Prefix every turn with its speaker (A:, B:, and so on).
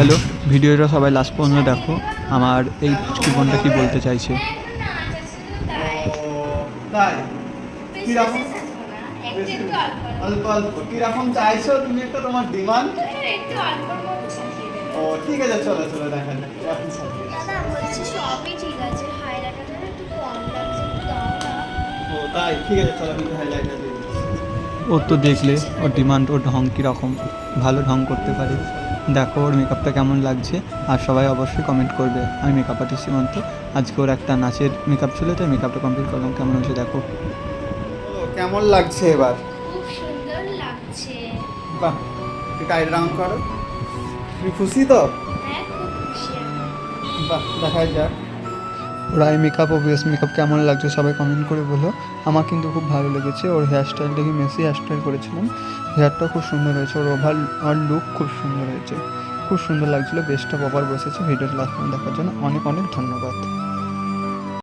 A: গেল। ভিডিওটা সবাই লাস্ট পর্যন্ত দেখো, আমার এই পুচকি বোনটা কী বলতে চাইছে।
B: তাই কিরকম অল্প অল্প কিরকম চাইছো তুমি, একটা তোমার ডিমান্ড? ও ঠিক আছে, চলো চলো দেখা যাক।
C: দাদা বলছি সবই ঠিক আছে, হাইলাইটারটা একটু কম লাগছে, একটু দাও না।
B: ও তাই, ঠিক আছে চলো, আমি হাইলাইটার দিয়ে দিচ্ছি।
A: ওর তো দেখলে ওর ডিমান্ড, ওর ঢং কীরকম, ভালো ঢং করতে পারে। দেখো ওর মেকআপটা কেমন লাগছে, আর সবাই অবশ্যই কমেন্ট করবে। আমি মেকআপ আর্টিস্ট সীমান্ত, আজকে ওর একটা নাচের মেকআপ ছিল, তাই মেকআপটা কমপ্লিট করলাম। কেমন হয়েছে দেখো।
B: ও কেমন লাগছে এবার?
C: খুব সুন্দর লাগছে।
B: বাহ, একটু টাইট রাউন্ড করো। তুমি খুশি তো?
C: হ্যাঁ খুব খুশি আমি।
B: বাহ, দেখা যাক।
A: ওর আই মেকআপ ও বেস মেকআপ কেমন লাগছে সবাই কমেন্ট করে বলো। আমার কিন্তু খুব ভালো লেগেছে। ওর হেয়ার স্টাইলটা কি মেসি হেয়ার স্টাইল করেছিলাম, হেয়ারটাও খুব সুন্দর হয়েছে। ওর ওভার লুক খুব সুন্দর হয়েছে, খুব সুন্দর লাগছিলো। বেস্টটা প্রপার বসেছে। ভিডিওটা লাস্ট পর্যন্ত দেখার জন্য অনেক অনেক ধন্যবাদ।